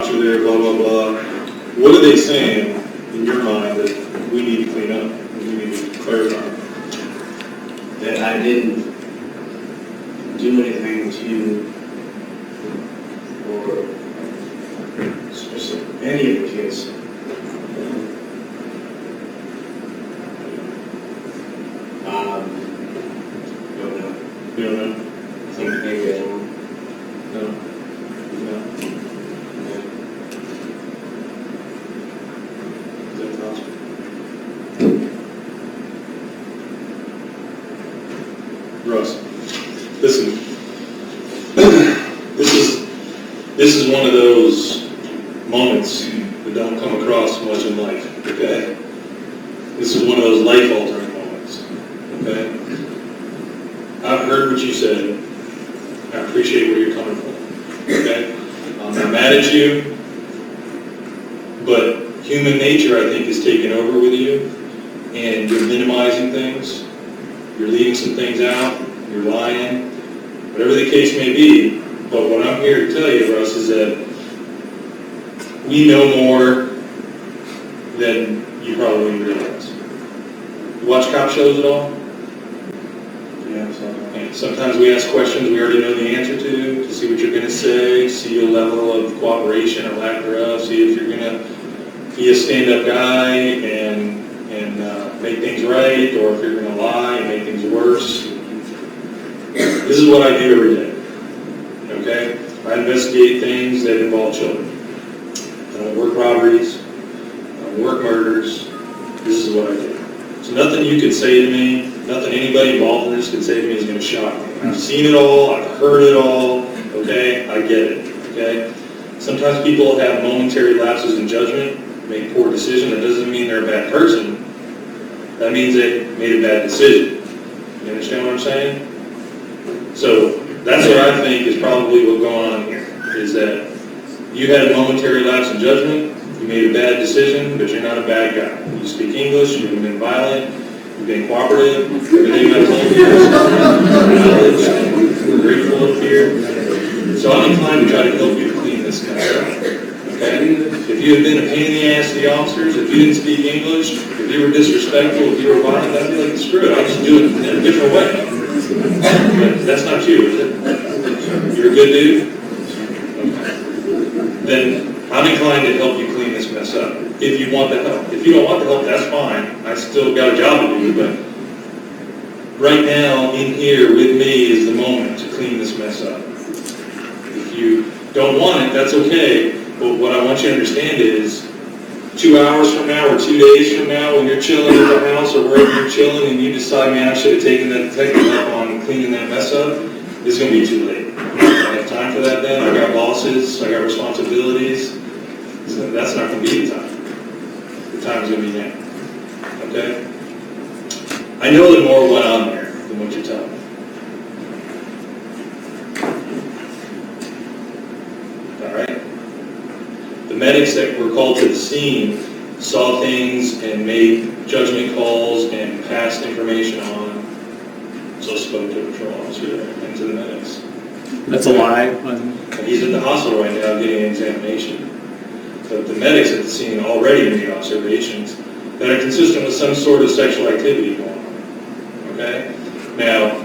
doctor there, blah, blah, blah. What are they saying in your mind that we need to clean up, that we need to clarify? That I didn't do anything to, or specific, any of the kids. Don't know. You don't know? I think maybe I don't. No. No. Is that possible? Russ, listen. This is one of those moments that don't come across much in life, okay? This is one of those life-altering moments, okay? I've heard what you said. I appreciate where you're coming from, okay? I'm not mad at you, but human nature, I think, is taking over with you, and you're minimizing things, you're leaving some things out, you're lying, whatever the case may be. But what I'm here to tell you, Russ, is that we know more than you probably realize. You watch cop shows at all? Yeah, so. And sometimes we ask questions we already know the answer to see what you're going to say, see your level of cooperation or lack thereof, see if you're going to be a stand-up guy and make things right, or if you're going to lie and make things worse. This is what I do every day. Okay? I investigate things that involve children. I don't work robberies. I don't work murders. This is what I do. So nothing you could say to me, nothing anybody involved in this could say to me is going to shock me. I've seen it all. I've heard it all. Okay? I get it. Okay? Sometimes people have momentary lapses in judgment, make poor decisions. That doesn't mean they're a bad person. That means they made a bad decision. You understand what I'm saying? So that's what I think is probably what's going on here, is that you had a momentary lapse in judgment, you made a bad decision, but you're not a bad guy. You speak English, you haven't been violent, you've been cooperative, everything I told you is knowledge, we're grateful up here. So I'm inclined to try to help you clean this guy up, okay? If you had been a pain in the ass to the officers, if you didn't speak English, if you were disrespectful, if you were violent, I'd be like, screw it, I'll just do it in a different way. But that's not you, is it? You're a good dude? Okay. Then I'm inclined to help you clean this mess up, if you want the help. If you don't want the help, that's fine. I still got a job to do, but right now, in here with me is the moment to clean this mess up. If you don't want it, that's okay, but what I want you to understand is 2 hours from now or 2 days from now, when you're chilling at the house or wherever you're chilling and you decide, man, I should have taken that detective up on cleaning that mess up, it's going to be too late. I don't have time for that then. I got bosses, I got responsibilities. So that's not going to be the time. The time's going to be now. Okay? I know that more went on there than what you're telling me. All right? The medics that were called to the scene saw things and made judgment calls and passed information on. So spoke to a patrol officer and to the medics. That's a lie. And he's at the hospital right now getting an examination. But the medics at the scene already made observations that are consistent with some sort of sexual activity going on. Okay? Now,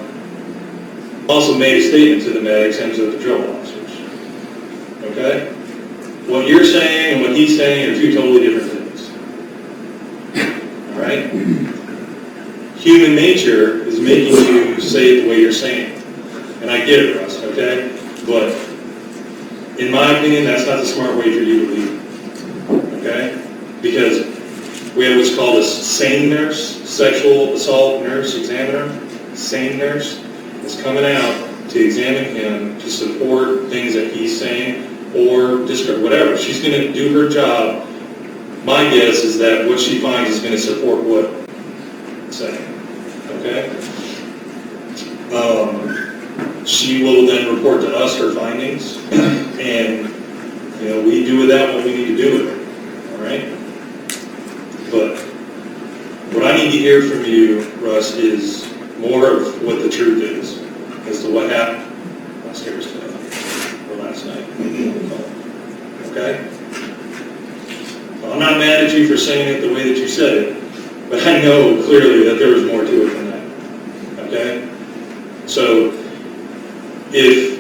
also made a statement to the medics and to the patrol officers. Okay? What you're saying and what he's saying are two totally different things. All right? Human nature is making you say it the way you're saying it. And I get it, Russ, okay? But in my opinion, that's not the smart way for you to lead. Okay? Because we have what's called a SANE nurse, sexual assault nurse examiner. SANE nurse is coming out to examine him to support things that he's saying or discredit, whatever. She's going to do her job. My guess is that what she finds is going to support what I'm saying. Okay? She will then report to us her findings, and we do with that what we need to do with it. All right? But what I need to hear from you, Russ, is more of what the truth is as to what happened downstairs today or last night. Okay? okay? Well, I'm not mad at you for saying it the way that you said it, but I know clearly that there was more to it than that, okay? So, if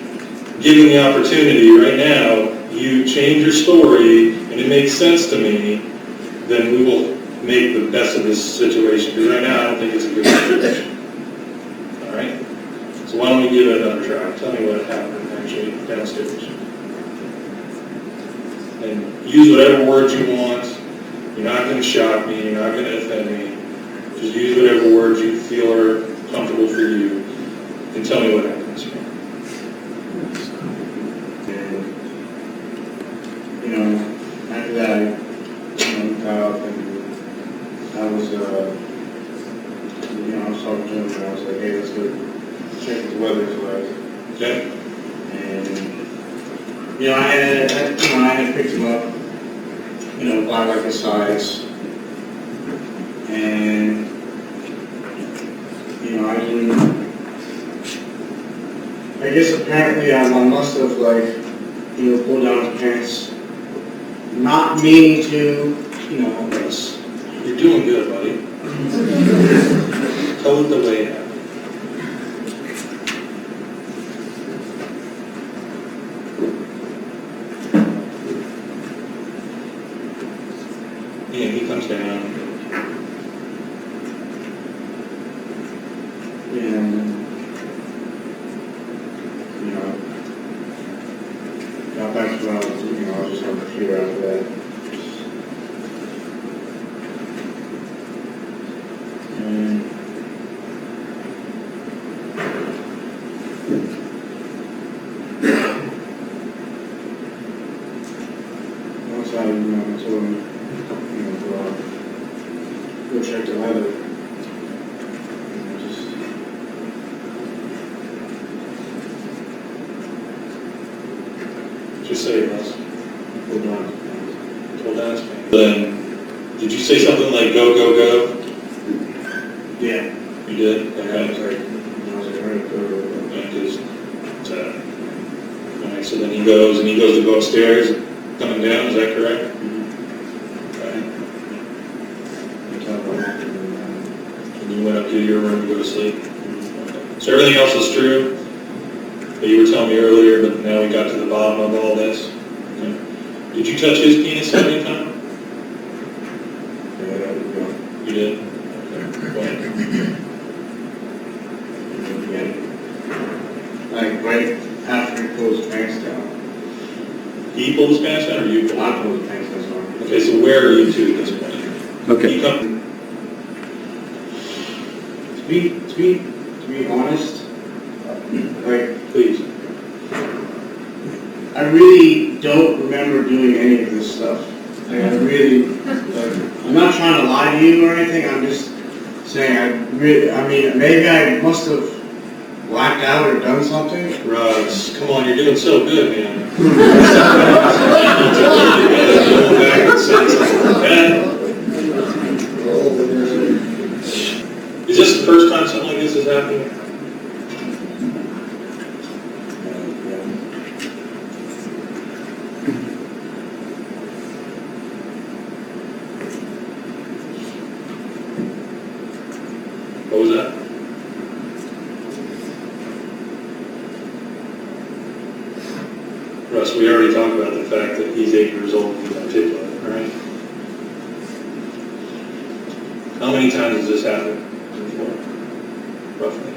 given the opportunity right now, you change your story and it makes sense to me, then we will make the best of this situation, because right now I don't think it's a good situation. All right? So why don't we give it another try? Tell me what happened actually downstairs. And use whatever words you want. You're not going to shock me. You're not going to offend me. Just use whatever words you feel are comfortable for you, and tell me what happens. And, you know, after that, got up and I was, you know, I was talking to him and I was like, hey, let's go check what the weather's like. Okay. And, you know, I had picked him up, you know, by like his size. And, you know, I guess apparently I must have like, you know, pulled down his pants, not meaning to, you know, this. You're doing good, buddy. Tell it the way it happened. And he comes down. And, you know, got back to what I was doing. I was just on the computer after that. And once I, you know, told him, you know, go check the weather. And Just say it, Russ. pulled down. Pull down his pants. Then, did you say something like go, go, go? Yeah. You did? I was Okay. like, all right, Yeah, just, all right, so then he goes to go upstairs, coming down, is that correct? Okay. And you went up to your room to go to sleep? Okay. So everything else is true that you were telling me earlier, but now we got to the bottom of all this? Okay. Did you touch his penis at any time? Yeah. You did? Okay. When? Like right after he pulled his pants down. He pulled his pants down or you pulled? I pulled his pants down, sorry. Okay, so where are you two at this point? Okay. You come, To be honest, like, please. I really don't remember doing any of this stuff. Like, I really, like, I'm not trying to lie to you or anything, I'm just saying I mean, maybe I must have blacked out or done something. Russ, come on, you're doing so good, man. Going back and saying something like that. Is this the first time something like this has happened? What was that? Russ, we already talked about the fact that he's 8 years old and he's articulate, right? How many times has this happened before, roughly?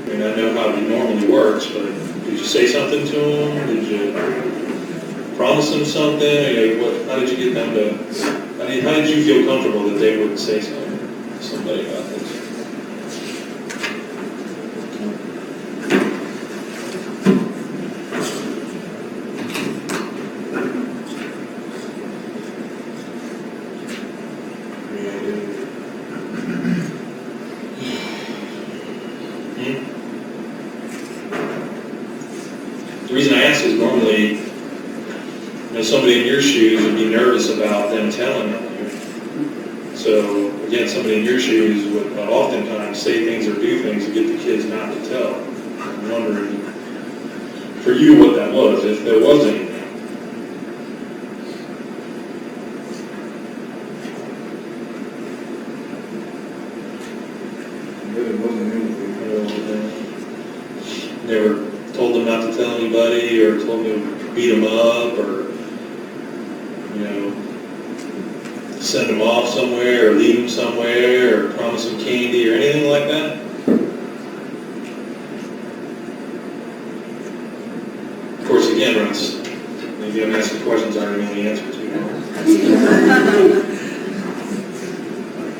I mean, I know how he normally works, but did you say something to him? Did you promise him something? How did you get them to, how did you feel comfortable that they wouldn't say something to somebody about this? The reason I ask is normally somebody in your shoes would be nervous about them telling on you. So, again, somebody in your shoes would oftentimes say things or do things to get the kids not to tell. I'm wondering, for you, what that was, if there was anything. Really wasn't anything. Never told them not to tell anybody, or told them to beat them up, or, send them off somewhere, or leave them somewhere, or promise them candy, or anything like that? Of course, again, Russ, maybe I'm asking questions I already know the answer to.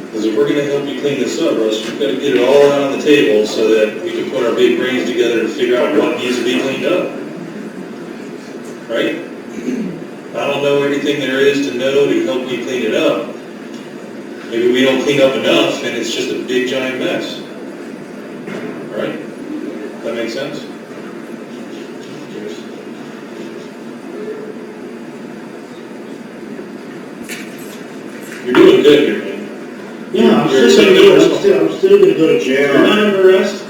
Because if we're going to help you clean this up, Russ, we've got to get it all out on the table so that we can put our big brains together to figure out what needs to be cleaned up. Right? I don't know everything there is to know to help you clean it up. Maybe we don't clean up enough and it's just a big giant mess. Right? That makes sense? You're doing good here, man. Yeah, I'm still going to go to jail. You're not under arrest?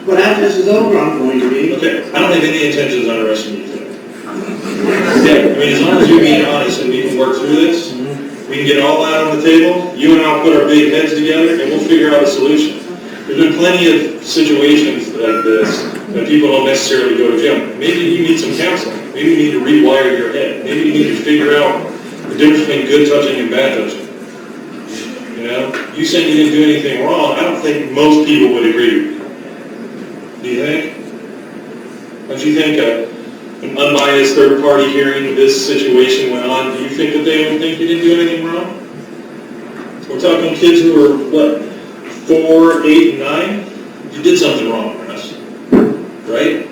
But after this is over, I'm going to be. Okay, I don't have any intentions on arresting you today. Yeah, I mean, as long as you're being honest and we can work through this, we can get it all out on the table, you and I'll put our big heads together, and we'll figure out a solution. There's been plenty of situations like this that people don't necessarily go to jail. Maybe you need some counseling. Maybe you need to rewire your head. Maybe you need to figure out the difference between good touching and bad touching. You saying you didn't do anything wrong, I don't think most people would agree with you. Do you think? Don't you think an unbiased third-party hearing of this situation went on, do you think that they would think you didn't do anything wrong? We're talking kids who are, 4, 8, and 9? You did something wrong, Russ. Right?